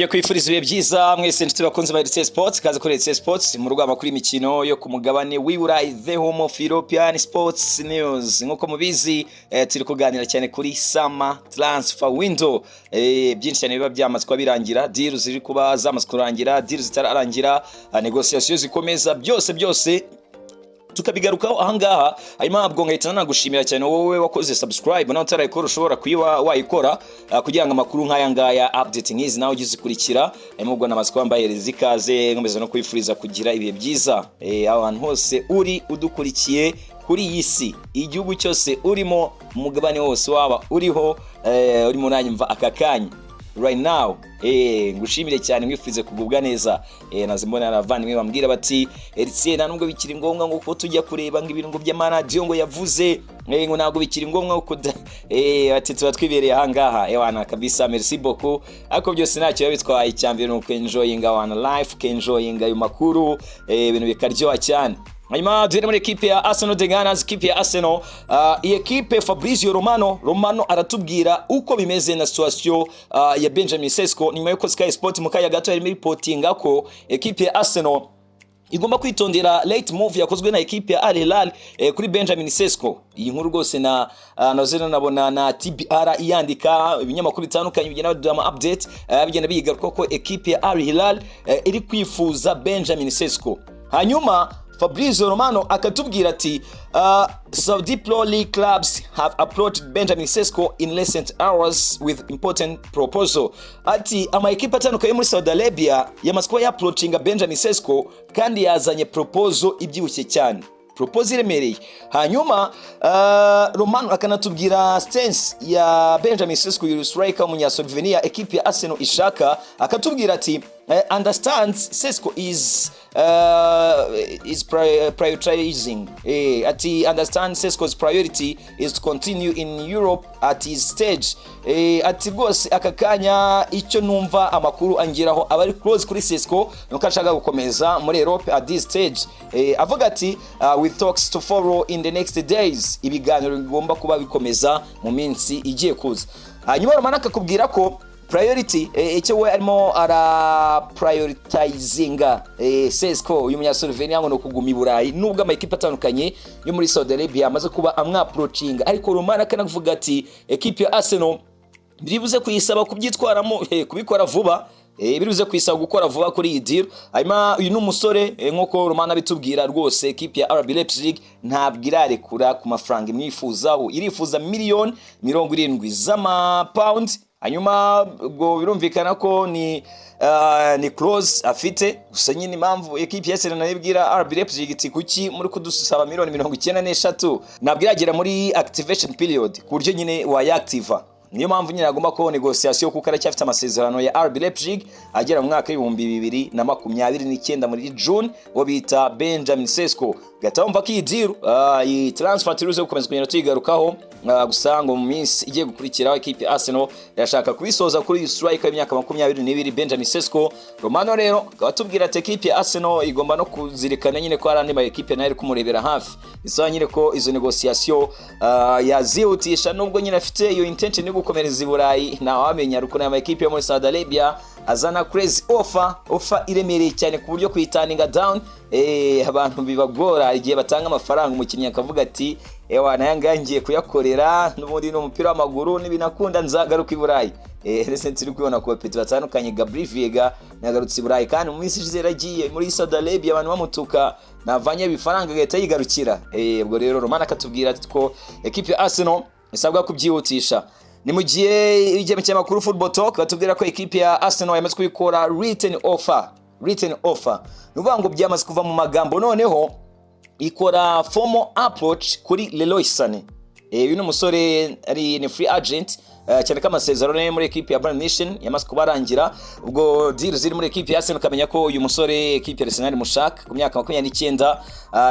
nongeye kwifuriza ibihe byiza mwese nshuti bakunze ba RC Sports kaza kuri RC Sports mu rugamba kuri imikino yo ku mugabane w'Iburayi, the home of European Sports News. Nkuko mubizi turi kuganira cyane kuri summer transfer window, byinshi cyane biba byamatswa birangira, deals ziri kuba zamatswa kurangira, deals zitararangira, negotiations zikomeza, byose tukabigarukaho ahangaha. Hanyuma nabwo ngahita nagushimira cyane wowe wakoze subscribe nawe utarayikora, ushobora kuyiba wayikora kugira ngo amakuru nk'aya ngaya update nk'izi nawe ugizikurikira. Hanyuma ubwo namaze kwambaye ikaze ngomeza no kwifuriza kugira ibihe byiza abantu hose uri udukurikiye kuri iyi si, igihugu cyose urimo, umugabane wose waba uriho, urimo nanyumva aka kanya right now. Ngushimire cyane, mwifurize kugubwa neza. Nazimbona abavandimwe bambwira bati RC nta nubwo bikiri ngombwa ngo tujya kureba ngo ibintu by'amaradio ngo yavuze ngo ntabwo bikiri ngombwa ko ati tuba twibereye ahangaha. Ewana kabisa, merci beaucoup. Ako byose ntacyo bitwaye, icyambere nuko enjoying our life, enjoying ayo makuru, ibintu bikaryoha cyane. Hanyuma duhere muri ekipe ya Arsenal de Ghana, ekipe ya Arsenal. Iyi ekipe Fabrizio Romano aratubwira uko bimeze na situation ya Benjamin Sesko nyuma yuko Sky Sport mu kaya gato yarimo reportinga ko ekipe ya Arsenal igomba kwitondera late move yakozwe na ekipe ya Al Hilal kuri Benjamin Sesko. Iyi nkuru rwose nazena nabona na TBR iyandika, ibinyamakuru bitandukanye bigenda badama update, bigenda bigaruka ko ekipe ya Al Hilal iri kwifuza Benjamin Sesko. Hanyuma Fabrizio Romano akatubwira ati Saudi Pro League clubs have approached Benjamin Sesko in recent hours with important proposal. Ati ama ekipa atandukanye muri Saudi Arabia yamaskwa ya approachinga Benjamin Sesko kandi yazanye proposal ibyibushye cyane, proposal iremereye. Hanyuma Romano akanatubwira stance ya Benjamin Sesko, yu striker umunya-Slovenia ekipe ya Arsenal ishaka. Akatubwira ati understands Sesko is prioritizing. Ati understands Sesko's priority is to continue in Europe at his stage. Ati rwose akakanya icyo numva amakuru angiraho abari close kuri Sesko nuko ashaka gukomeza muri Europe at this stage. Avuga ati with talks to follow in the next days, ibiganiro bigomba kuba bikomeza mu minsi igiye kuza. Hanyuma Romano akakubwira ko priority icyo we arimo ara prioritizinga Sesko uyu munya-Slovenia ngo no kuguma Iburayi, nubwo amakipe atandukanye yo muri Saudi Arabia amaze kuba amwaprochinga. Ariko Romano akanavuga ati ekipe ya Arsenal biribuze kuyisaba kubyitwaramo, kubikora vuba, biribuze kuyisaba gukora vuba kuri iyi deal. Hanyuma uyu n'umusore nkuko Romano abitubwira, rwose ekipe ya RB Leipzig ntabwo irarekura ku mafaranga imwifuzaho, irifuza miliyoni 70 z'amapound. Hanyuma ubwo birumvikana ko ni close afite, gusa nyine impamvu ekipe ya Arsenal nayibwira RB Leipzig iti kuki muri kudusaba miliyoni 93 ntabwo iragera muri activation period ku buryo nyine wayactiva. Niyo mpamvu nyine agomba ko negotiation kuko aracyafite amasezerano ya RB Leipzig agera mu mwaka w'2029 muri June, wo bita Benjamin Sesko. Gatamva ko iyi deal iyi transfer turuze gukomeza kugenda tuyigarukaho, gusa ngo mu minsi igiye gukurikiraho ekipe ya Arsenal yashaka kubisoza kuri iyi striker y'imyaka 22 Benjamin Sesko. Romano rero akatubwira ati ekipe ya Arsenal igomba no kuzirikana nyine ko arandi ma ekipe nayo kumurebera hafi, bisaba nyine ko izo negotiation yazihutisha, nubwo nyine afite iyo intention yo gukomereza Iburayi. Na wamenya ruko na ekipe yo muri Saudi Arabia azana crazy offer iremereye cyane ku buryo kuyitaninga down abantu bibagora igihe batanga amafaranga. Umukinnyi akavuga ati ewa nayangangiye kuyakorera n'ubundi no mupira w'amaguru n'ibinakunda nzagaruka Iburayi. Recent turi kubona ko Petro batandukanye, Gabriel Vega nagarutse Iburayi kandi mu minsi ishize yaragiye muri Saudi Arabia abantu bamutuka navanye bifaranga gahita yigarukira. Ubwo rero Romano akatubwira ko ekipe ya Arsenal isabwa kubyihutisha. Ni mu gihe igihe cy'amakuru Football Talk batubwira ko ekipe ya Arsenal yamaze kubikora written offer. Nuvuga ngo byamaze kuva mu magambo, noneho ikora formal approach kuri Leroy Sané. Uyu n'umusore ni free agent, cyane ko amasezerano muri ekipe ya Bayern Munich yamaze kubarangira. Ubwo deal ziri muri ekipe ya Arsenal kamenya ko uyu musore ekipe ya Arsenal mushaka ku myaka 29,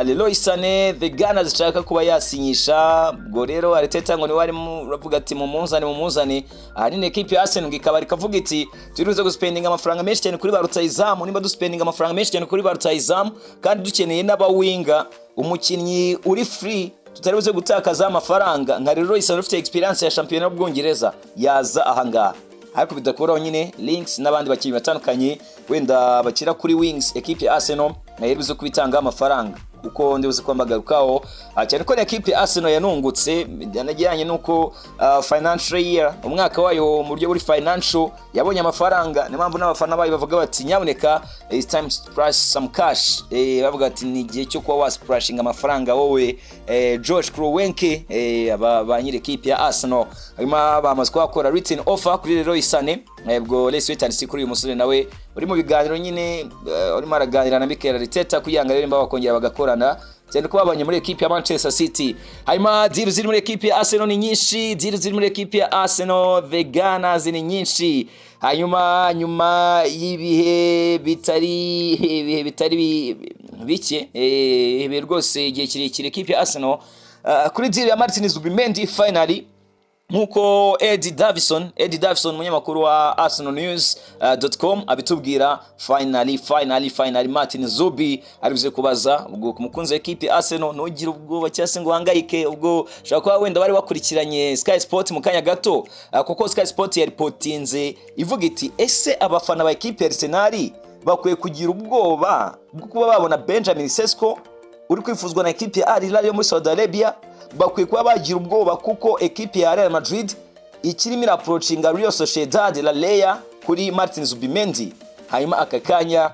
Leroy Sané the Gunners zishaka kuba yasinyisha. Ubwo rero Arteta ngo ni wari ravuga ati mumuzane ni ekipe ya Arsenal ngikaba rikavuga iti turuze guspendinga amafaranga menshi cyane kuri ba rutayizamu, nimba duspendinga amafaranga menshi cyane kuri ba rutayizamu kandi dukeneye n'abawinga, umukinnyi uri free tutaribuze gutakaza amafaranga nka Leroy Sané ufite experience ya championnat y'Ubwongereza yaza ahangaha. ariko bidakuraho nyine links n'abandi bakinnyi batandukanye wenda bakira kuri wings equipe ya Arsenal nayibuze kubitanga amafaranga uko ndibuze kwambagarukaho cyane ko equipe ya Arsenal yanungutse yanajyanye nuko financial year umwaka wayo mu buryo buri financial yabonye amafaranga ni mpamvu n'abafana bayo bavuga bati nyaboneka it's time to splash some cash bavuga ati ni gihe cyo kuba wasplashing amafaranga wowe Josh Kroenke ba nyiri equipe ya Arsenal hanyuma bamaze kwakora written offer kuri Leroy Sané ubwo let's wait and see kuri uyu musore nawe uri mu biganiro nyine urimo araganira na Mikel Arteta kuyanga rero imba bakongera bagakorana cyane ko babanye muri equipe ya Manchester City hanyuma deal ziri muri equipe ya Arsenal ni nyinshi deal ziri muri equipe ya Arsenal the Gunners ni nyinshi hanyuma nyuma y'ibihe bitari bike ibe rwose igihe kirekire equipe ya Arsenal kuri deal ya Martin Zubimendi finally nkuko Eddie Davison umunyamakuru wa arsenalnews.com abitubwira finally Martin Zubi aribuze kubaza ubwo kumukunze equipe Arsenal nogira ubwo cyase ngo hangayike ubwo shaka wenda bari bakurikiranye Sky Sport mu kanya gato kuko Sky Sport yaripotinze ivuga iti ese abafana ba equipe Arsenal bakwiye kugira ubwoba bwo kuba babona Benjamin Sesko uri kwifuzwa na equipe ya Al Hilal yo muri Saudi Arabia bakwiye kuba bagira ubwoba kuko equipe ya Real Madrid ikirimo iraapproachinga Real Sociedad La Leya kuri Martin Zubimendi hanyuma akakanya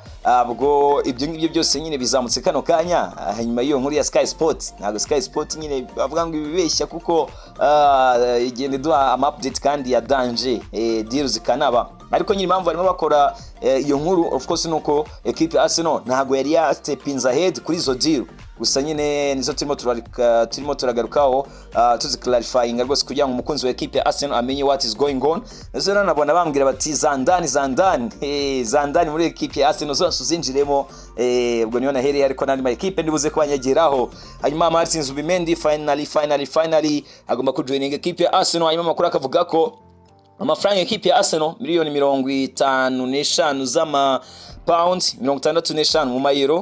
ubwo ibyo ngibyo byose nyine bizamutse kano kanya hanyuma iyo nkuru ya Sky Sport ntago Sky Sport nyine bavuga ngo ibibeshya kuko igende duha update kandi ya danger deals kanaba ariko nyine impamvu barimo bakora iyo nkuru of course nuko equipe Arsenal ntago yari ya stepins ahead kuri zo deal gusa nyine nizo turimo turagarukaho tuzi clarifying rwose kugira ngo umukunzi wa equipe ya Arsenal amenye what is going on nzo nabona bambwira bati zandani muri equipe ya Arsenal zose uzinjiremo ubwo niyo nahereye ariko nandi ma equipe ndibuze kubanyageraho hanyuma Martin Zubimendi finally agomba kujoininga equipe ya Arsenal hanyuma makuru akavuga ko amafaranga equipe ya Arsenal miliyoni 55 z'ama pound 65 mu mayero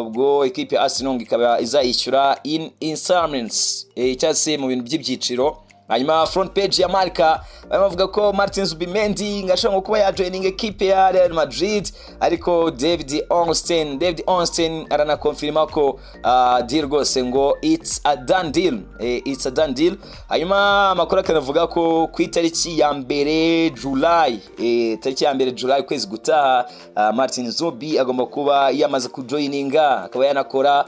ubwo equipe ya Arsenal ikaba izayishyura in installments cyase mu bintu by'ibyiciro hanyuma front page ya Marca bavuga ko Martin Zubimendi ngashaka kuba ya joining equipe ya Real Madrid ariko David Ornstein arana confirma ko deal rwose ngo it's a done deal hanyuma amakuru akanavuga ko ku itariki ya mbere July kwezi gutaha Martin Zubi agomba kuba yamaze kujoininga akaba yanakora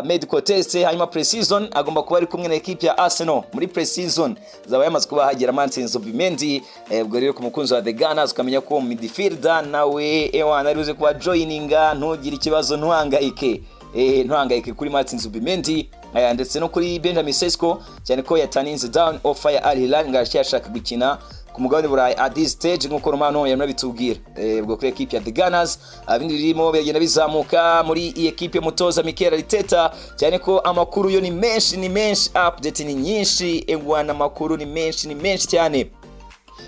medical test hanyuma pre-season agomba kuba ari kumwe na equipe ya Arsenal muri pre-season zaba yamaze kuba hagera Martin Zubimendi ubwo rero ku mukunzi wa The Gunners ukamenya ko midfielder nawe ewana aribuze kuba joininga ntugire ikibazo ntuhangayike kuri Martin Zubimendi ndetse no kuri Benjamin Sesko cyane ko yataninze down offer ya Al Hilal ngashaka gukina ku mugabane burayi at this stage nkuko Romano yanabitubwira ubwo kuri equipe ya The Gunners abindi birimo bagenda bizamuka muri iyi equipe mutoza Mikel Arteta cyane ko amakuru yo ni menshi update ni nyinshi engwana amakuru ni menshi cyane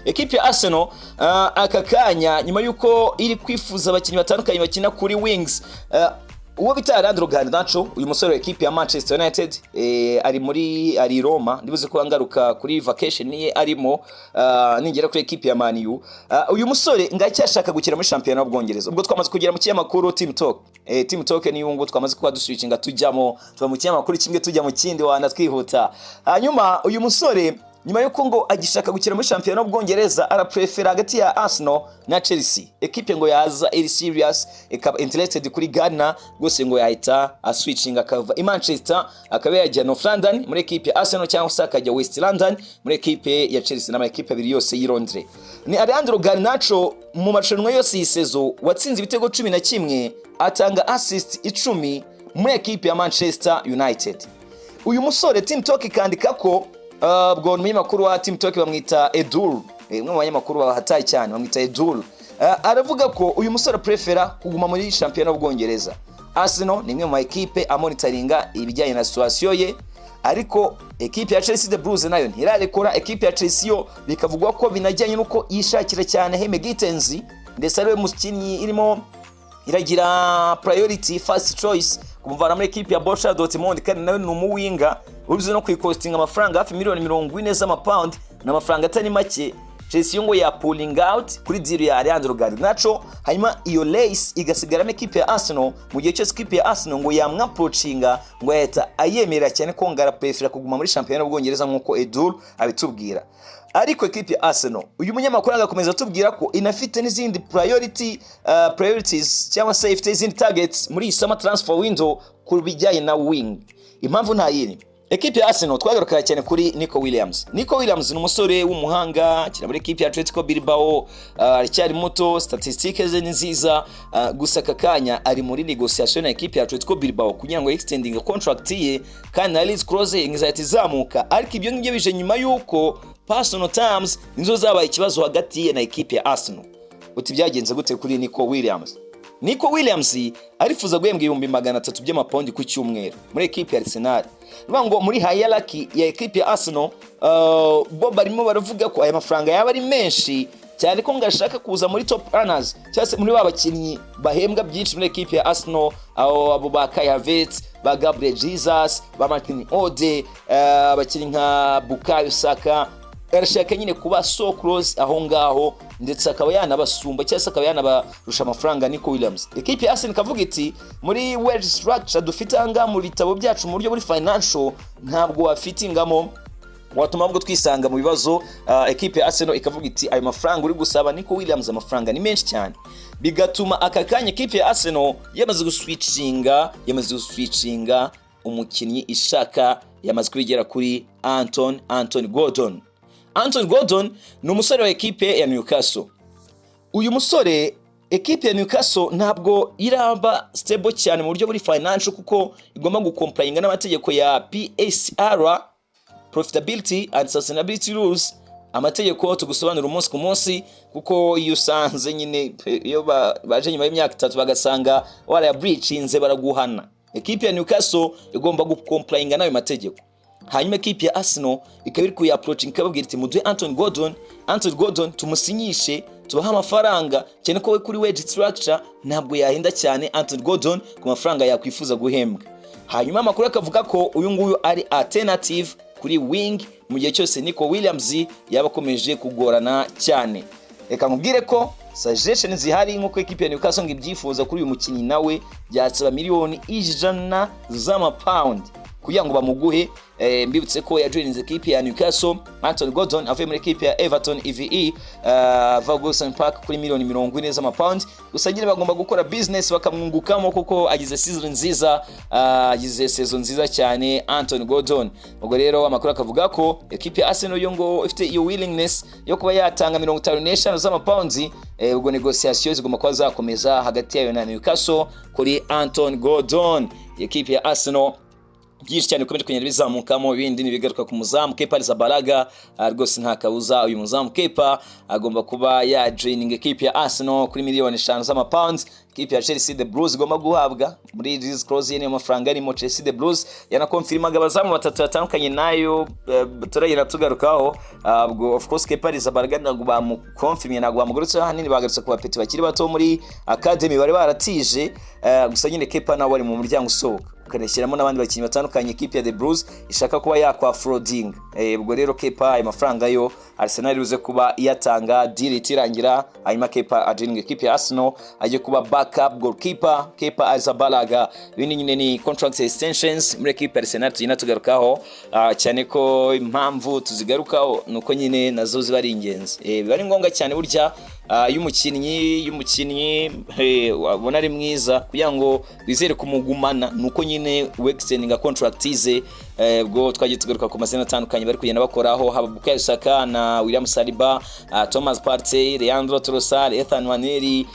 equipe ya Arsenal akakanya nyuma yuko iri kwifuza abakinnyi batandukanye bakina kuri wings uwo bita Leandro Garnacho uyu musore wa equipe ya Manchester United ari Roma ndibuze ko angaruka kuri vacation ye arimo ningera kuri equipe ya Man U uyu musore ngacyashaka gukira muri championnat y'Ubwongereza ubwo twamaze kugera mu kinyamakuru Team Talk ni yungu twamaze kuba duswitchinga tuva mu kinyamakuru kimwe tujya mu kindi wana twihuta hanyuma uyu musore nyuma yuko ngo agishaka gukira muri championnat y'Ubwongereza araprefera hagati ya Arsenal na Chelsea equipe ngo yaza iri serious ikaba interested kuri Ghana gose ngo yahita switching akava i Manchester akaba yajya North London muri equipe ya Arsenal cyangwa se akajya West London muri equipe ya Chelsea n'ama equipe abiri yose y'i Londres ni Leandro Garnacho mu marushanwa yose yisezo watsinze ibitego 11 atanga assist 10 muri equipe ya Manchester United uyu musore Team Talk kandika ko ubwo n'umunyamakuru wa Team Talk bamwita Edul umwe mu banyamakuru bahataye cyane bamwita Edul aravuga ko uyu musore prefera kuguma muri championnat y'Ubwongereza Arsenal ni imwe mu equipe amonitoringa ibijyanye na situation ye ariko equipe ya Chelsea the Blues nayo ntirarekora equipe ya Chelsea yo bikavugwa ko binajyanye nuko yishakira cyane Heme Gittenzi ndetse ariwe mukinyi irimo iragira priority first choice kumuvana muri equipe ya Borussia Dortmund kandi nawe ni umuwinga uruze no kwikostinga amafaranga hafi miliyoni 40 z'amapound n'amafaranga atari make Chelsea ngo ya pulling out kuri deal ya Leandro Garnacho, hanyuma iyo race igasigaramo equipe ya Arsenal. Mu gihe cyose equipe ya Arsenal ngo yamwaproachinga ngo yahita ayemera cyane ko ngara prefera kuguma muri championnat y'Ubwongereza nkuko Edur abitubwira. Ariko equipe ya Arsenal uyu munyamakuru agakomeza atubwira ko inafite n'izindi priorities cyangwa safety izindi targets muri summer transfer window ku bijyanye na wing. Impamvu nta yini, equipe ya Arsenal twagaruka cyane kuri Nico Williams. Nico Williams ni umusore w'umuhanga kina muri equipe ya Atletico Bilbao, aracyari muto, statistics ze nziza, gusa kakanya ari muri negotiation na equipe ya Atletico Bilbao kugira ngo extending contract ye kandi na release clause ingizati zamuka. Ariko ibyo ngibyo bije nyuma yuko personal terms nizo zabaye ikibazo hagati ye na equipe ya Arsenal. Uti byagenze gute kuri Nico Williams? Nico Williams arifuza guhembwa 300 by'amapaundi ku cyumweru muri equipe ya Arsenal. Ngo muri hierarchy ya equipe ya Arsenal bo barimo baravuga ko aya mafaranga yaba ari menshi cyane ko ngashaka kuza muri top earners cyase muri babakinnyi bahembwa byinshi muri equipe ya Arsenal, abo ba Kai Havertz, ba Gabriel Jesus, ba Martin Ode, abakinnyi nka Bukayo Saka. Arashaka nyine kuba so close aho ngaho ndetse akaba yanabasumba cyase akaba yanabarusha amafaranga Nico Williams. Equipe ya Arsenal kavuga iti muri wage structure dufite anga mu bitabo byacu mu buryo muri financial ntabwo wafitingamo watuma ahubwo twisanga mu bibazo. Equipe ya Arsenal ikavuga iti ayo mafaranga uri gusaba Nico Williams amafaranga ni menshi cyane, bigatuma akakanya equipe ya Arsenal yamaze guswitchinga umukinnyi ishaka yamaze kwigera kuri Anthony Gordon. Anthony Gordon ni umusore wa equipe ya Newcastle. Uyu musore equipe ya Newcastle ntabwo iraba stable cyane mu buryo buri financial kuko igomba gucomplyinga n'amategeko ya PSR, profitability and sustainability rules, amategeko tugusobanura umunsi ku munsi kuko iyo usanze nyine iyo baje nyuma y'imyaka 3 bagasanga wala ya breachinze baraguhana. Equipe ya Newcastle igomba gucomplyinga n'ayo mategeko. Hanyuma equipe ya Arsenal ikabiri ku approaching kababwira iti muduhe Anthony Gordon tumusinyishe tubaha amafaranga cyane ko we kuri wage structure ntabwo yahenda cyane Anthony Gordon ku mafaranga yakwifuza guhembwa. Hanyuma amakuru akavuga ko uyu nguyu ari alternative kuri wing mu gihe cyose Nico Williams yabakomeje kugorana cyane. Reka nkubwire ko suggestion zihari nkuko equipe ya Newcastle ngibyifuza kuri uyu mukinnyi nawe byatsaba miliyoni 100 z'amapaundi kugira ngo bamuguhe. Mbibutse ko yajoininze equipe ya Newcastle. Anthony Gordon avuye muri equipe ya Everton EVE Ferguson Park kuri miliyoni 40 z'amapaundi. Gusa nyine bagomba gukora business bakamwungukamo kuko agize season nziza cyane Anthony Gordon. Ubwo rero amakuru akavuga ko equipe ya Arsenal yo ngo ifite iyo willingness yo kuba yatanga 55 z'amapaundi. Ubwo negotiations zigomba kuba zakomeza hagati yayo na Newcastle kuri Anthony Gordon. Equipe ya Arsenal byinshi cyane ukomeje kugenda bizamukamo, ibindi nibigaruka ku muzamu Kepa Arrizabalaga. Rwose nta kabuza uyu muzamu Kepa agomba kuba ya joining equipe ya Arsenal kuri miliyoni 5 z'amapaundi. Equipe ya Chelsea the Blues igomba guhabwa muri release clause ye amafaranga arimo. Chelsea the Blues yanakonfirmaga abazamu batatu batandukanye nayo turayira tugarukaho. Ubwo of course Kepa Arrizabalaga ntabwo bamukonfirmye, ntabwo bamugurutse hanini, bagarutse ku bapeti bakiri bato muri academy bari baratije. Gusa nyine Kepa nawe ari mu muryango usohoka ukaneshyiramo n'abandi bakinnyi batandukanye equipe ya The Blues ishaka kuba yakwa frauding. Ubwo rero Kepa ayo mafaranga yo Arsenal iruze kuba yatanga deal itirangira, hanyuma Kepa ajoining equipe ya Arsenal aje kuba backup goalkeeper Kepa Arrizabalaga. Ibindi nyine ni contract extensions muri equipe ya Arsenal tugenda tugarukaho cyane ko impamvu tuzigarukaho nuko nyine nazo ziba ari ingenzi. Biba ari ngombwa cyane burya y'umukinnyi wabona ari mwiza kugira ngo wizere kumugumana nuko nyine extending contract ze. Ubwo twagiye tugaruka ku mazina atandukanye bari kugenda bakoraho, haba Bukayo Saka na William Saliba, Thomas Partey, Leandro Trossard, Ethan Nwaneri,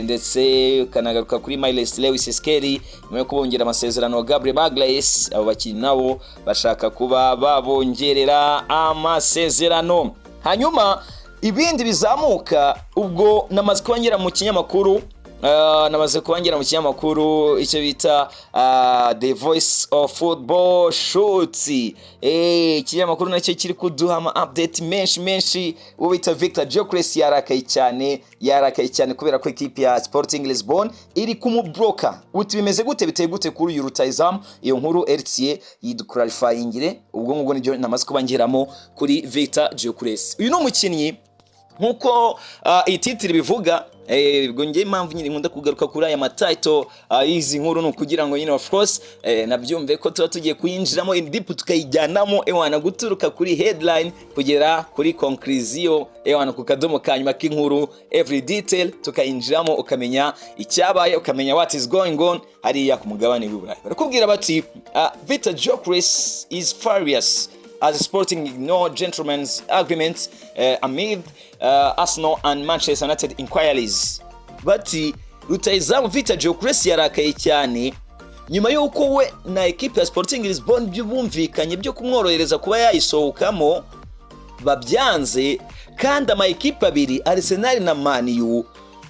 ndetse kanagaruka kuri Miles Lewis Skelly nyuma yo kubongera amasezerano Gabriel Magalhaes. Abo bakinnyi nabo bashaka kuba babongerera amasezerano. Hanyuma ibindi bizamuka ubwo namaze kubangera mu kinyamakuru icyo bita The Voice of Football Shoots. Ikinyamakuru nacyo kiri kuduha ama update menshi. Uwo bita Victor Gyökeres yarakaye cyane kubera ko equipe ya Sporting Lisbon iri kumubloka. Uti bimeze gute, biteye gute kuri uyu rutayizamu? Iyo nkuru RTA yiduclarifyingire ubwo ngubwo nibyo namaze kubangeramo kuri Victor Gyökeres. Uyu no mukinnyi nkuko ititiri bivuga ubwo ngiye impamvu nyine nkunda kugaruka kuri aya matitle izi nkuru no kugira ngo nyine of course nabyumve ko tuba tugiye kuyinjiramo in deep tukayijyanamo ewana guturuka kuri headline kugera kuri conclusion ewana ku kadomo kanyuma k'inkuru every detail tukayinjiramo ukamenya icyabaye ukamenya what is going on hariya ku mugabane w'Uburayi. Barakubwira bati Victor Gyökeres is furious as Sporting ignore gentleman's agreement amid Arsenal and Manchester United inquiries. Bati rutayizamu Victor Gyökeres yarakaye cyane nyuma y'uko we na equipe ya Sporting Lisbon by'ubumvikanye byo kumworohereza kuba yayisohokamo babyanze, kandi ama equipe abiri Arsenal na Man U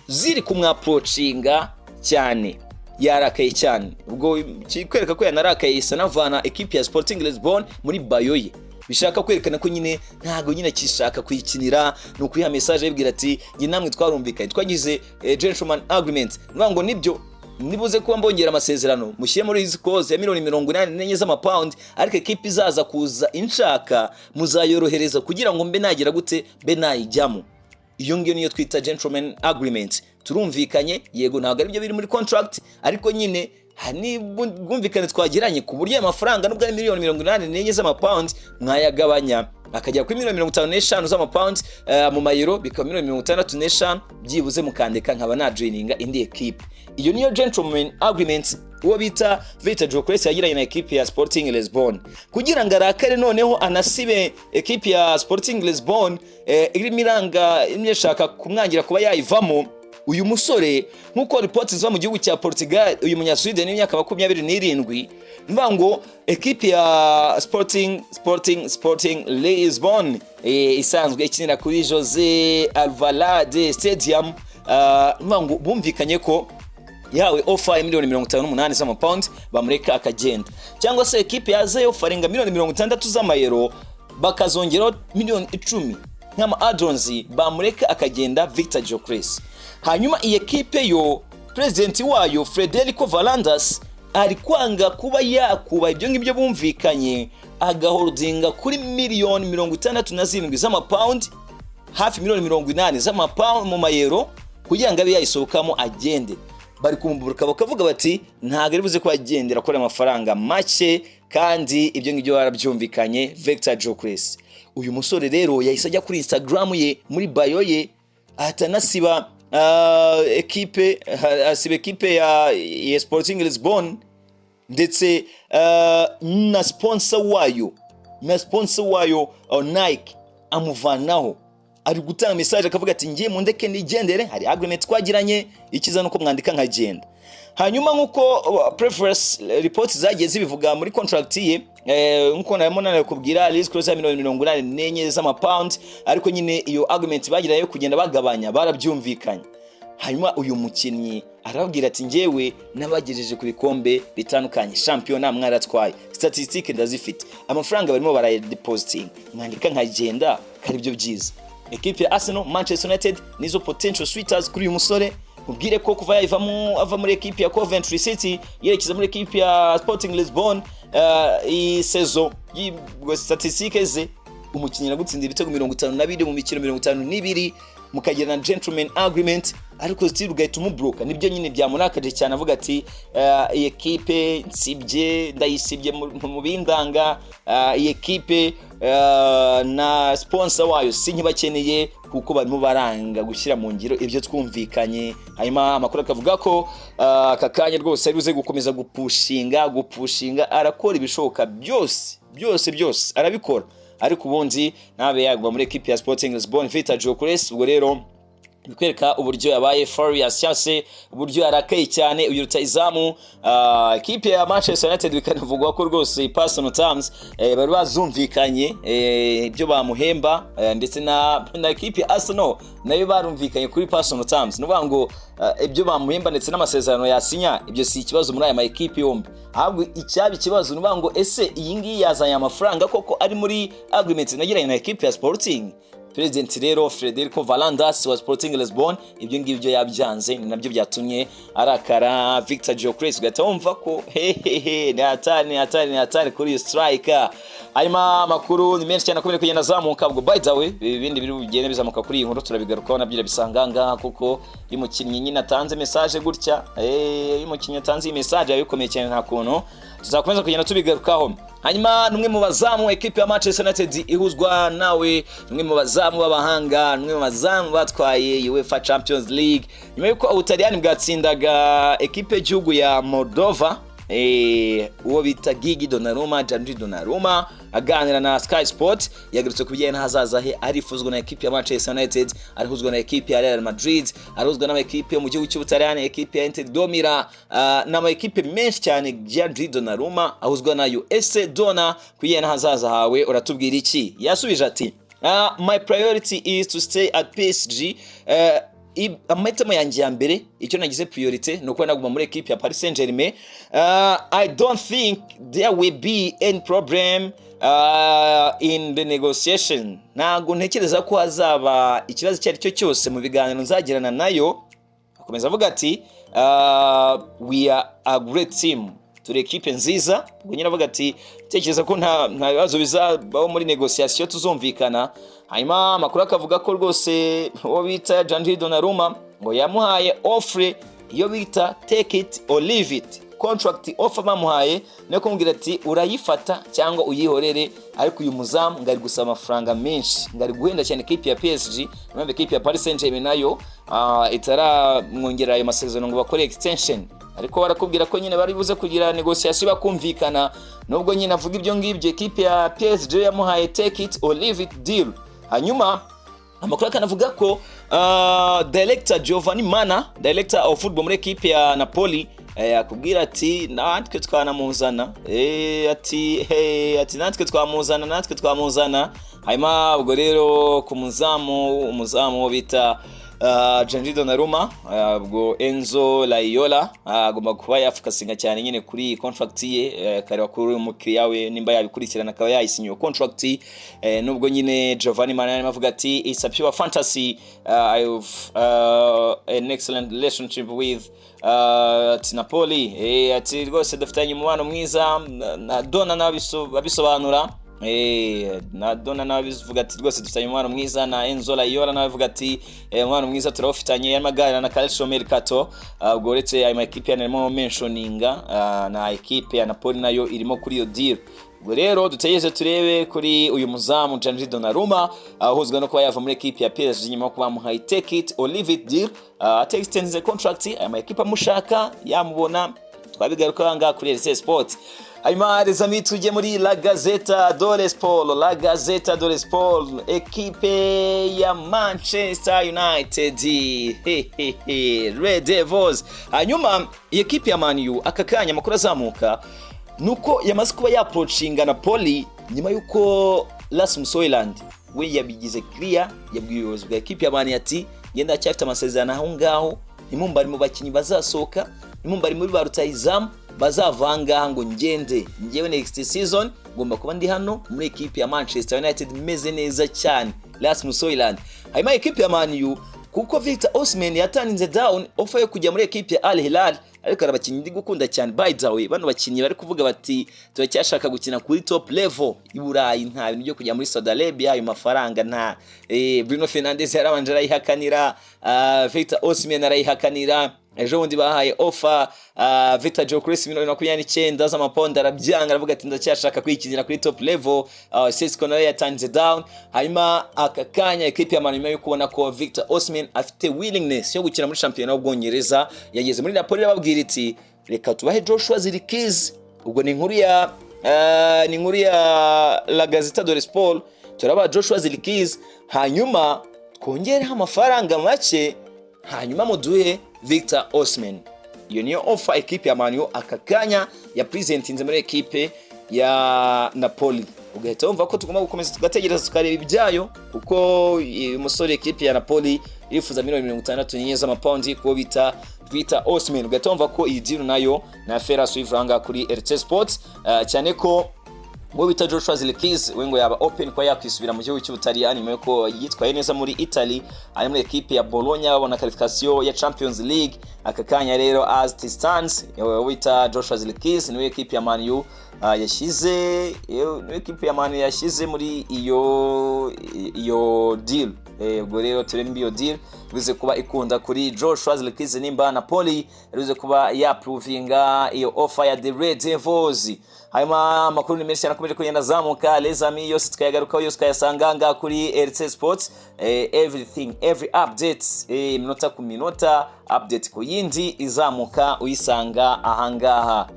ziri kumwaproachinga cyane. Yarakaye cyane ubwo kikwereka ko yanarakaye isa navana equipe ya Sporting Lisbon muri bayo ye, bishaka kwerekana ko nyine ntago nyine kishaka kuyikinira no kuyiha message yibwira ati ngi namwe twarumvikanye twagize gentleman agreement ngo nibyo nibuze kuba mbongera amasezerano mushyire muri izi cause ya £184 z'amapound, ariko equipe izaza kuza inshaka muzayorohereza kugira ngo mbe nagira gute be nayijyamo. Iyo ngiyo niyo twita gentleman agreement. Turumvikanye yego ntago ari byo biri muri contract, ariko nyine hani bwumvikane twagiranye ku buryo amafaranga nubwo ari £184 z'amapound mwayagabanya akajya kuri £55 z'amapound mu mayero bikaba £65 byibuze mukandeka nkaba na joininga indi equipe. Iyo niyo gentleman agreement uwo bita Victor Gyökeres yagiranye na equipe ya Sporting Lisbon kugira ngo arakare noneho anasibe equipe ya Sporting Lisbon irimo iranga imyeshaka kumwangira kuba yayivamo. Uyu musore nkuko report ziva mu gihugu cya Portugal, uyu munya Sweden n'imyaka 27 mvango equipe ya Sporting Lisbon isanzwe ikinira kuri José Alvalade Stadium, mvango bumvikanye ko yawe offer £58 z'amapound bamureka akagenda, cyangwa se equipe yaze offeringa £60 z'amayero bakazongeraho £10 nk'ama add-ons bamureka akagenda Victor Gyökeres. Hanyuma iyi equipe yo president wayo Frederico Varandas ari kwanga kuba yakuba ibyo ngibyo bumvikanye agaholdinga kuri £67 z'amapound, hafi £80 z'amapound mu mayero kugira ngo abe yayisohokamo agende. Bari kumburuka bakavuga bati ntago ari buze ko agendera kuri amafaranga make, kandi ibyo ngibyo barabyumvikanye Victor Gyökeres. Uyu musore rero yahise ajya kuri Instagram ye muri bio ye atanasiba equipe ya Sporting Lisbon ndetse na sponsor wayo Nike amuvanaho. Ari gutanga message akavuga ati ngiye mu ndeke nigendere, hari agreement twagiranye ikiza nuko mwandika nkagenda. Hanyuma nkuko preference reports zagiye zibivuga muri contract ye nkuko nabona kubwira release clause ya £84 z'amapound, ariko nyine iyo agreement bagirayo yo kugenda bagabanya barabyumvikanye. Hanyuma uyu mukinnyi arabwira ati ngewe nabagejeje ku bikombe bitandukanye, championnat mwaratwaye, statistique ndazifite, amafaranga barimo baradepositing, mwandika nkagenda, kari byo byiza. Equipe ya Arsenal, Manchester United nizo potential suitors kuri uyu musore. Mubwire ko kuva ava muri equipe ya Coventry City yerekeza muri equipe ya Sporting Lisbon iyi season y'ibwo statistique ze umukinnyi nagutsindira ibitego 52 mu mikino 52 mukagira na gentleman agreement, ariko still ugahita umubroka. Nibyo nyine byamurakaje cyane avuga ati iyi equipe nsibye ndayisibye mu bindanga, iyi equipe na sponsor wayo sinkibakeneye kuko barimo baranga gushyira mu ngiro ibyo twumvikanye. Hanyuma amakuru akavuga ko akakanye rwose ari buze gukomeza gupushinga arakora ibishoboka byose arabikora, ariko ubundi nabe yagwa muri equipe ya Sporting Lisbon Victor Gyökeres. Ubwo rero bikwereka uburyo yabaye furious cyase uburyo yarakaye cyane uyu rutayizamu. Equipe ya Manchester United bikanavugwa ko rwose personal terms bari bazumvikanye ibyo bamuhemba, ndetse na equipe ya Arsenal nayo barumvikanye kuri personal terms. Nuvuga ngo ibyo bamuhemba ndetse n'amasezerano yasinya ibyo si ikibazo muri aya ma equipe yombi, ahubwo icyabi kibazo nuvuga ngo ese iyi ngiyi yazanye amafaranga koko ari muri agreement nagiranye na equipe ya Sporting. President rero Frederico Varandas wa Sporting Lisbon ibyo ngibyo yabyanze, ni nabyo byatumye arakara Victor Gyökeres. Ugahita wumva ko ni hatari kuri striker. Hanyuma makuru ni menshi cyane akomeye kugenda zamuka, ubwo by the way ibindi biri bugende bizamuka kuri iyi nkuru turabigarukaho nabyo bisanganga, kuko iyo mukinnyi nyine atanze message gutya, iyo mukinnyi atanze message yabikomeye cyane nta kuntu tuzakomeza kugenda tubigarukaho. Hanyuma numwe mu bazamu equipe ya Manchester United ihuzwa nawe, numwe mu bazamu b'abahanga, numwe mu bazamu batwaye UEFA Champions League nyuma yuko Ubutaliyani bwatsindaga equipe y'igihugu ya Moldova, uwo bita Gigi Donnarumma, Gianluigi Donnarumma aganira na Sky Sport yagarutse kubijyanye n'ahazaza he, arifuzwa na equipe ya Manchester United, arihuzwa na equipe ya Real Madrid, arihuzwa na equipe yo mu gihugu cy'Ubutaliyani, equipe ya Inter Domira, n'ama equipe menshi cyane. Gianluigi Donnarumma ahuzwa na USA Donna. Kubijyanye n'ahazaza hawe uratubwira iki? Yasubije ati my priority is to stay at PSG. Amahitamo yanjye ya mbere icyo nagize priority nuko naguma muri equipe ya Paris Saint-Germain. I don't think there will be any problem in the negotiation. Ntago ntekereza ko hazaba ikibazo cyari cyo cyose mu biganiro nzagirana nayo. Akomeza avuga ati we are a great team, turi equipe nziza. Ubwo nyine avuga ati tekereza ko nta bibazo bizabaho muri negotiation, tuzumvikana. Hanyuma amakuru akavuga ko rwose uwo bita Gianluigi Donnarumma ngo yamuhaye offer iyo bita take it or leave it, contract offer bamuhaye no kumubwira ati urayifata cyangwa uyihorere, ariko uyu muzamu ngari gusaba amafaranga menshi, ngari guhenda cyane equipe ya PSG, n'ambe equipe ya Paris Saint-Germain nayo itaramwongera ayo masezerano ngo bakore extension, ariko barakubwira ko nyine bari buze kugira negotiation bakumvikana. Nubwo nyine avuga ibyo ngibyo, equipe ya PSG yamuhaye take it or leave it deal. Hanyuma amakuru akanavuga ko director Giovanni Mana, director of football muri equipe ya Napoli, akubwira ati natwe twanamuzana, ati natwe twamuzana. Hanyuma ubwo rero ku umuzamu bita Gianluigi Donnarumma, ubwo Enzo Laiola agomba kuba yafukasinga cyane nyine kuri contract ye, kareba kuri umukiriya we nimba yabikurikirana akaba yayisinyiye contract. Nubwo nyine Giovanni Manani avuga ati it's a pure fantasy, I have an excellent relationship with Napoli, ati rwose dufitanye umubano mwiza na Donna nabisobanura. Na Donna nabivuga ati rwose dufitanye umubano mwiza na Enzo Laiola, nabivuga ati umubano mwiza turawufitanye, yamaganira na Calcio Mercato. Ubwo uretse ayo equipe yanarimo mentioninga na equipe ya Napoli nayo irimo kuri iyo deal. Ubwo rero dutegereje turebe kuri uyu muzamu Gianluigi Donnarumma ahuzwa no kuba yava muri equipe ya PSG nyuma kuba muhaye take it or leave it deal, extend the contract. Ayo equipe amushaka yamubona, twabigaruka ngaha kuri RC Sport. Hanyuma les amis tujye muri La Gazzetta dello Sport, equipe ya Manchester United, Red Devils. Hanyuma equipe ya Man U akakanya makuru azamuka nuko yamaze kuba yaapproachinga Napoli nyuma yuko Rasmus Hojlund we yabigize clear, yabwiye ubuyobozi bwa equipe ya Man ati ngenda cyafite amasezerano aho ngaho, nimumbari mu bakinyi bazasohoka, nimumbari muri ba rutahizamu bazavanga ngo ngewe next season ngomba kuba ndi hano muri equipe ya Manchester United meze neza cyane. Rasmus Hojlund. Hanyuma equipe ya Man U kuko Victor Osimhen yataninze down offer yo kujya muri equipe ya Al Hilal, ariko abakinyi ndi gukunda cyane. By the way, bano bakinyi bari kuvuga bati turacyashaka gukina kuri top level i Burayi, nta bintu byo kujya muri Saudi Arabia, ayo mafaranga nta. Bruno Fernandes yarabanje arayihakanira, Victor Osimhen arayihakanira. Ejo bundi bahaye offer Victor Gyökeres $29 z'amapound, arabyanga aravuga ati ndacyashaka kwikinira kuri top level. Sesco nayo yatanze down. Hanyuma akakanya equipe ya Man U yo kubona ko Victor Osimhen afite willingness yo gukina muri championnat y'Ubwongereza, yageze muri Napoli babwira iti reka tubahe Joshua Zirkzee. Ubwo ni inkuru ya La Gazzetta dello Sport, turaba Joshua Zirkzee hanyuma twongereho amafaranga make, hanyuma muduhe Victor Osimhen. Iyo niyo offer equipe ya Man U akakanya ya presentinze muri equipe ya Napoli. Ugahita wumva ko tugomba gukomeza tugategereza tukareba ibyayo, kuko umusore equipe ya Napoli irifuza $60 z'amapound ko bita Victor Osimhen. Ugahita wumva ko iyi deal nayo na Ferras Wivanga kuri RC Sports, cyane ko ngo bita Joshua Zirkzee we ngo yaba open kwa yakwisubira mu gihugu cy'Ubutaliyani nyuma yuko yitwaye neza muri Italy ari muri equipe ya Bologna babona qualification ya Champions League. Aka kanya rero as it stands wita Joshua Zirkzee ni equipe ya Man U yashize muri iyo deal. Ubwo rero turembi iyo deal bize kuba ikunda kuri Joshua Zirkzee nimba Napoli bize kuba yapprovinga iyo offer ya the Red Devils. Hanyuma makuru ni menshi cyane akomeje kugenda zamuka les amis, yose tukayagarukaho yose tukayasanganga kuri RT Sports. Every update minota ku minota, update ku yindi izamuka uyisanga ahangaha.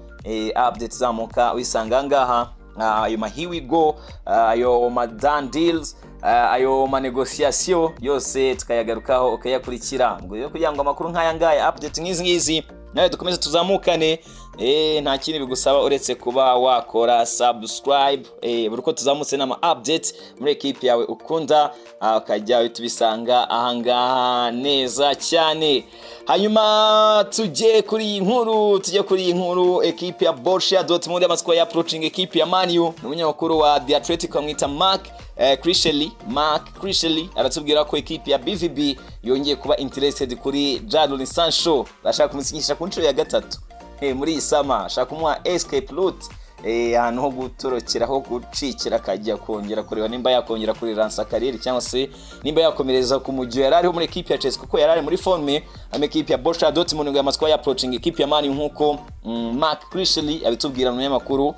Update zamuka uyisanga ngaha. Ayo here we go, ayo madan deals, ayo manegociation yose tukayagarukaho ukayakurikira. Ngo yo kugira ngo amakuru nk'aya ngaya update ngizi nawe dukomeze tuzamukane. Nta kintu bigusaba uretse kuba wakora subscribe buruko tuzamutse nama update muri equipe yawe ukunda, ukajya tubisanga ahangaha neza cyane. Hanyuma tujye kuri iyi nkuru equipe ya Borussia Dortmund amatsiko ya approaching equipe ya Man U. N'umunyamakuru wa The Athletic amwita Mark Chrisley aratubwira ko equipe ya BVB yongeye kuba interested kuri Jadon Sancho, bashaka kumusinyisha ku nshuro ya gatatu muri isama, ashaka kumuha escape route ahantu ho gutorokera ho gucikira kajya kongera kureba nimba yakongera kuri ransa career cyangwa se nimba yakomereza ku mujyo yarari muri equipe ya Chelsea kuko yarari muri forme equipe ya Borussia Dortmund ngo yamatsiko ya approaching equipe ya Man U nkuko Mark Chrisley abitubwira mu nyamakuru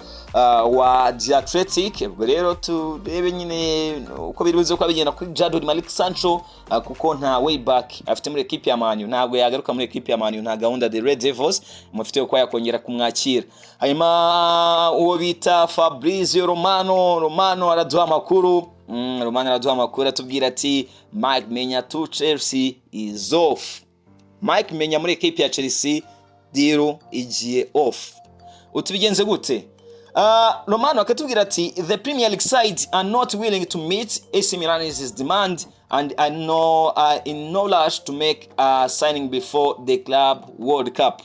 wa The Athletic. Ubwo rero turebe nyine uko biruze ko abigenda kuri Jadon Sancho kuko nta way back afite muri equipe ya Man U, ntabwo yagaruka muri equipe ya Man U, nta gahunda the Red Devils mufite ko yakongera kumwakira. Hanyuma uwo bita Fabrizio Romano araduha amakuru atubwira ati Mike Menya to Chelsea is off. Mike Menya muri equipe ya Chelsea deal igiye off. Utubigenze gute? Romano akatubwira ati the Premier League sides are not willing to meet AC Milan's demand and are in no rush to make a signing before the Club World Cup.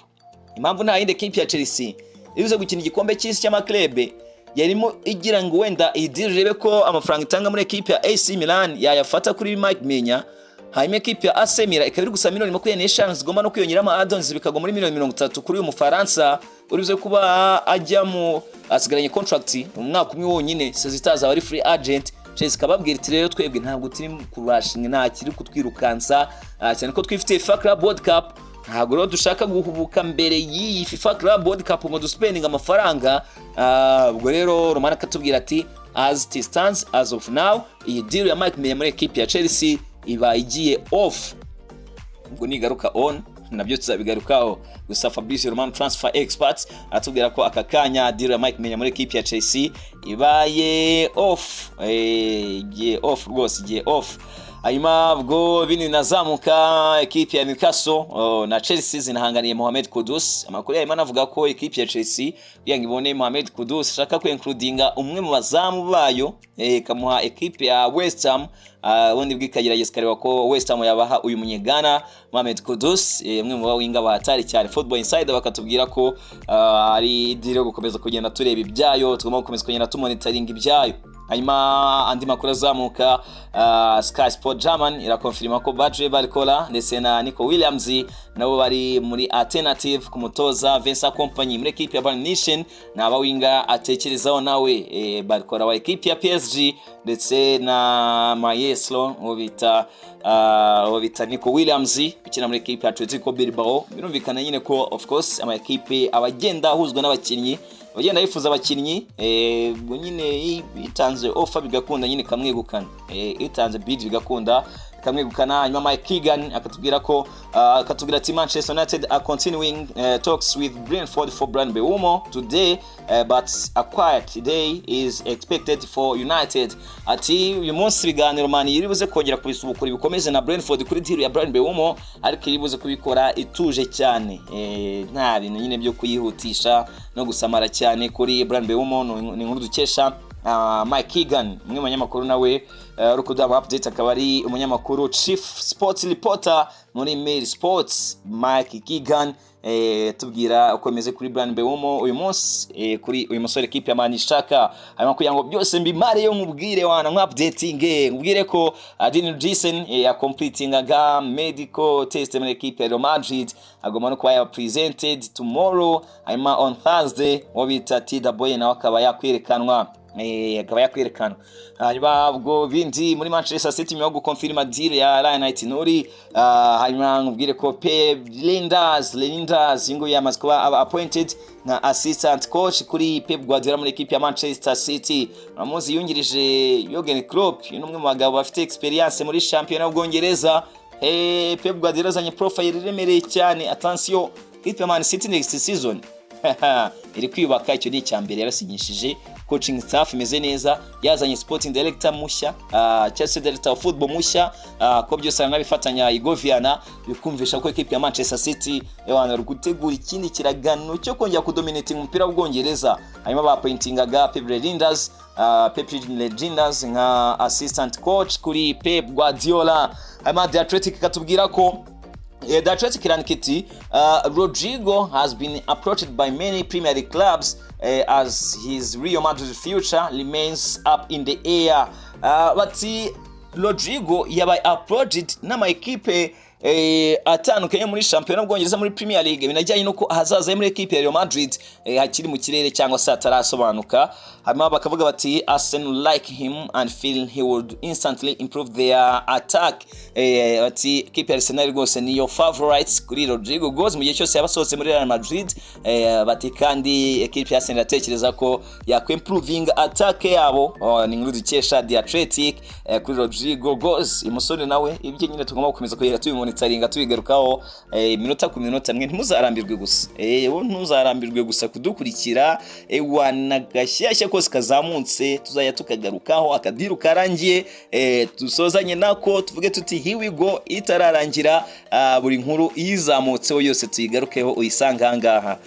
Impamvu nta yindi equipe ya Chelsea iribuze gukina igikombe cy'isi cy'amaklebe yarimo igira ngo wenda idirebe ko amafaranga itanga muri equipe ya AC Milan yayafata kuri Mike Menya. Hanyuma equipe ya AC Milan ikabiri gusa $25 zigomba no kwiyongeramo add-ons bikagwa muri $30 kuri uyu Mufaransa uribuze kuba ajya mu asigaranye contract umwaka umwe wonyine, sezitaza ari free agent. Chelsea kababwira iti rero twebwe ntabwo turi kurashinga, nta kiri kutwirukansa cyane ko twifite FIFA Club World Cup, ntabwo rero dushaka guhubuka mbere y'iyi FIFA Club World Cup ngo duspending amafaranga. Ubwo rero Romano akatubwira ati as it stands as of now iyi deal ya Mike Menya muri equipe ya Chelsea iba igiye off. Ubwo nigaruka on nabyo tuzabigarukaho. Gusa Fabrizio Romano transfer experts atubwira ko aka kanya deal ya Mike Menya muri equipe ya Chelsea ibaye off, igiye off. Hanyuma ubwo bini nazamuka equipe ya Newcastle na Chelsea zinahanganiye Mohamed Kudus. Amakuru yayo manavuga ko equipe ya Chelsea kugira ngo ibone Mohamed Kudus shaka ko includinga umwe mu bazamu bayo kamuha equipe ya West Ham. Ubundi bwikagerageza kareba ko West Ham yabaha uyu munyegana Mohamed Kudus, umwe mu bawinga bahatari cyane. Football Insider bakatubwira ko ari dire gukomeza kugenda tureba ibyayo, tugomba gukomeza kugenda tumonitoring ibyayo. Hanyuma andi makuru azamuka Sky Sport German irakonfirma ko Badre Barcola ndetse na Nico Williams nabo bari muri alternative ku mutoza Vincent Kompany muri equipe ya Bayern Munich. N'abawinga atekerezaho nawe Barcola wa equipe ya PSG ndetse na Maestro wabita Nico Williams ukina muri equipe ya Atletico Bilbao. Birumvikana nyine ko of course ama equipe abagenda ahuzwa n'abakinnyi bagenda yifuza abakinnyi nyine itanze offer bigakunda nyine kamwegukana, itanze bid bigakunda kamwegukana. Hanyuma Mike Keegan akatubwira ati Manchester United are continuing talks with Brentford for Bryan Mbeumo today, but a quiet day is expected for United. Ati uyu munsi biganiro Man iribuze kongera kubisubukura bikomeze na Brentford kuri deal ya Bryan Mbeumo, ariko iribuze kubikora ituje cyane, nta bintu nyine byo kuyihutisha no gusamara cyane kuri Bryan Mbeumo. Ni nkuru dukesha Mike Keegan, umwe mu banyamakuru nawe uri kuduha update, akaba ari umunyamakuru chief sports reporter muri Mail Sports. Mike Keegan tubwira uko meze kuri Brian Mbeumo uyu munsi, kuri uyu musore equipe ya Man ishaka, hanyuma kugira ngo byose mbimare yo nkubwire wana nk'updating, nkubwire ko Dean Jason ya completingaga medical test muri equipe ya Real Madrid, agomba no kuba ya presented tomorrow, hanyuma on Thursday wabita TW nawe akaba yakwerekanwa. Akaba yakwerekana hanyuma ubwo bindi muri Manchester City nyuma yo gukonfirma deal ya Ryan Knight-Nuri. Hanyuma nkubwire ko Pep Linders ingo yamaze kuba appointed nka assistant coach kuri Pep Guardiola muri equipe ya Manchester City. Ramuzi yungirije Jurgen Klopp, ni umwe mu bagabo bafite experience muri championnat y'Ubwongereza. Pep Guardiola azanye profile iremereye cyane. Attention, equipe ya Man City next season iri kwiyubaka, icyo ni icyambere yarasinyishije coaching staff imeze neza, yazanye sporting director mushya, Chelsea director of football mushya, ko byose aranabifatanya igoviana bikumvisha ko equipe ya Manchester City yawana gutegura ikindi kiragano cyo kongera kudominate umupira w'Ubwongereza. Hanyuma ba pointingaga Pep Linders nka assistant coach kuri Pep Guardiola. Hanyuma The Athletic katubwira ko The Athletic Rankiti, Rodrigo has been approached by many Premier League clubs as his Real Madrid future remains up in the air. But Rodrigo yabaye approached n'ama equipe atandukanye muri championnat y'Ubwongereza muri Premier League, binajyanye nuko hazaza muri equipe ya Real Madrid hakiri mu kirere cyangwa se atarasobanuka. Hanyuma bakavuga bati Arsenal like him and feel he would instantly improve their attack. Bati equipe ya Arsenal rwose niyo favorites kuri Rodrigo goes mu gihe cyose yabasohotse muri Real Madrid. Bati kandi equipe ya Arsenal atekereza ko yakwimproving attack yabo. Ni nkuru dukesha The Athletic kuri Rodrigo goes. Umusore nawe ibyo nyine tugomba gukomeza kuyera monitoringa tubigarukaho minota ku minota. Mwe ntimuzarambirwe gusa ntuzarambirwe gusa kudukurikira wanagashyashya kose kazamunse tuzajya tukagarukaho akadiru karangiye dusozanye nako tuvuge tuti here we go itararangira buri nkuru izamutseho yose tuyigarukeho uyisanga hangaha.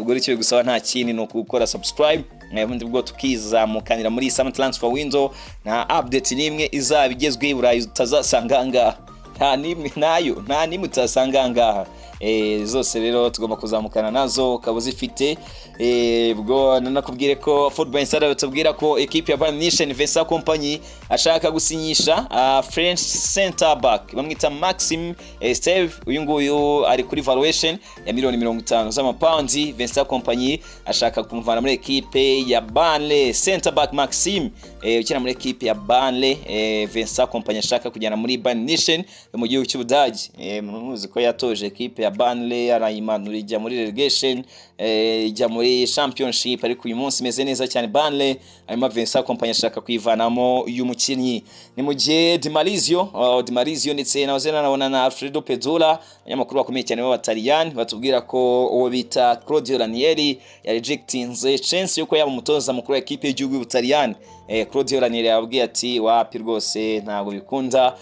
Ubwo ricyo gusaba nta kindi no gukora subscribe ubundi bwo tukizamukanira muri summer transfer window na update nimwe izabigezwe burayi utazasanga hangaha, nta nimwe utasanga ngaha. Zose rero tugomba kuzamukana nazo ukaba uzifite. Ubwo nanakubwire ko Football Insider batubwira ko equipe ya Bayern Munich Vesa Company ashaka gusinyisha French center back bamwita Maxime Steve. Uyu nguyu ari kuri valuation ya $50 z'amapounds. Vesa Company ashaka kumvana muri equipe ya Burnley. Center back Maxime ukina muri equipe ya Burnley. Vesa Company ashaka kujyana muri Bayern Munich mu gihugu cy'Ubudage. Muzi ko yatoje equipe ya Burnley arayimanura ijya muri relegation, ijya muri championship, ariko uyu munsi meze neza cyane Burnley. Hanyuma Vincent Kompany ashaka kwivanamo uyu mukinnyi. Ni mu gihe Di Marzio ndetse nabona na Alfredo Pedrola, abanyamakuru bakomeye cyane b'Abataliyani batubwira ko uwo bita Claudio Ranieri ya rejectinze chance yuko yaba umutoza mukuru wa equipe y'igihugu y'Ubutaliyani. Claudio Ranieri yabwiye ati wapi rwose ntabwo bikunda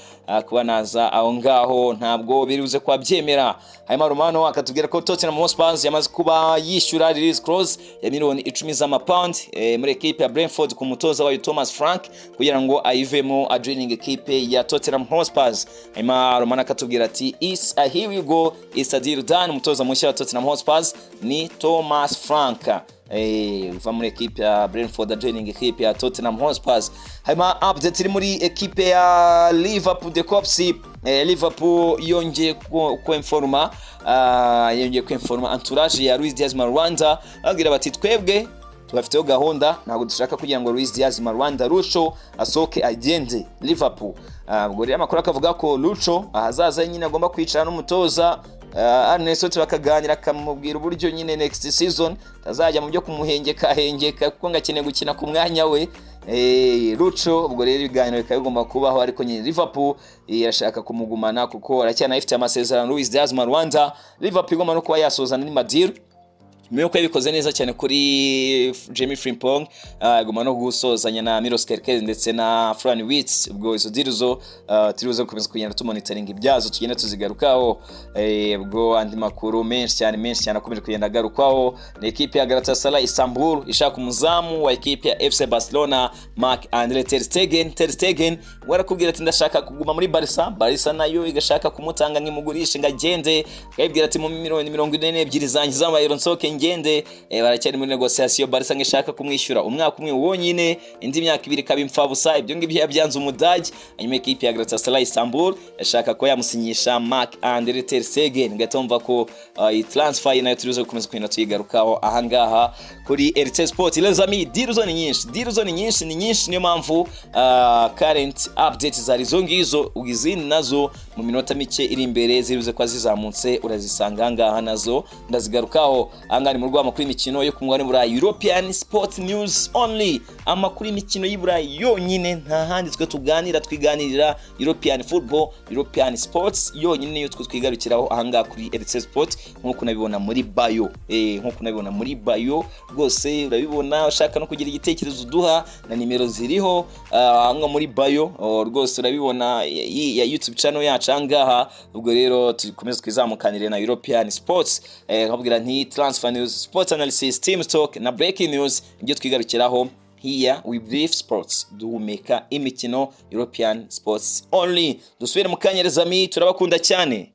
kuba naza aho ngaho, ntabwo biruze kwa byemera. Hanyuma Romano akatubwira ko Tottenham Hotspur yamaze kuba yishyura release clause ya $10 z'amapound muri equipe ya Brentford ku mutoza wa Thomas Frank kugira ngo ayivemo joining equipe ya Tottenham Hotspur. Hanyuma Romano akatubwira ati here we go, it's a deal done. Umutoza mushya wa Tottenham Hotspur ni Thomas Frank uva muri equipe ya Brentford joining equipe ya Tottenham Hotspur. Hanyuma update iri muri equipe ya Liverpool de Cops. Liverpool yongeye kwinforma entourage ya Luis Diaz Marwanda agira bati twebwe tubafiteho gahunda, ntabwo dushaka kugira ngo Luis Diaz Marwanda Lucho asoke agende Liverpool. Ubwo rero amakuru akavuga ko Lucho ahazaza nyine agomba kwicara n'umutoza Arnesot bakaganira akamubwira uburyo nyine next season tazajya mu byo kumuhengeka kuko ngakeneye gukina ku mwanya we Lucho. Ubwo rero ibiganiro bikagomba kubaho, ariko nyine Liverpool irashaka kumugumana kuko aracyana ifite amasezerano Luis Diaz Marwanda. Liverpool igomba no kuba yasozana ni Madrid yuko yabikoze neza cyane kuri Jamie Frimpong, aguma no gusozanya na Milos Kerkez ndetse na Fran Witz. Ubwo izo deal zo turibuze gukomeza kugenda tumonitoring ibyazo tugenda tuzigarukaho. Ubwo andi makuru menshi cyane akomeje kugenda agarukaho. Ni equipe ya Galatasaray Istanbul ishaka umuzamu wa equipe ya FC Barcelona Marc-Andre ter Stegen warakubwira ati ndashaka kuguma muri Barca nayo igashaka kumutanga nk'imugurisha ngagende, akabwira ati mu 42 zanjye z'amayero nsoke ngende. Baracyari muri negotiation, Barca ngishaka kumwishyura umwaka umwe wonyine, indi myaka 2 kabimfa busa. Ibyo ngibyo yabyanze umudage. Hanyuma equipe ya Galatasaray Istanbul yashaka ko yamusinyisha Marc-Andre ter Stegen, ngatomva ko i transfer nayo turizo gukomeza kwina tuyigarukaho ahangaha kuri RT Sport. Les amis, deal zone nyinshi niyo mpamvu current updates zari zo ngizo ugizini nazo mu minota mike iri imbere ziruze kwa zizamutse urazisanga ahangaha nazo ndazigarukaho. Angani mu rwego makuru imikino yo kumwari muri European Sport News only, amakuru imikino y'Iburayi yonyine, nta handi twe twiganirira European football, European sports yonyine yo twigarukiraho ahangaha kuri RT Sport. Nkuko nabibona muri bio rwose urabibona. Ushaka no kugira igitekerezo duha na nimero ziriho nko muri bio rwose urabibona ya YouTube channel yacu ahangaha. Ubwo rero tukomeza kwizamukanira na European Sports, nkabwira nti transfer news, sports analysis, team talk na breaking news, ibyo twigarukiraho here we brief sports, duhumeka imikino European Sports only. Dusubire mu kanyereza mi, turabakunda cyane.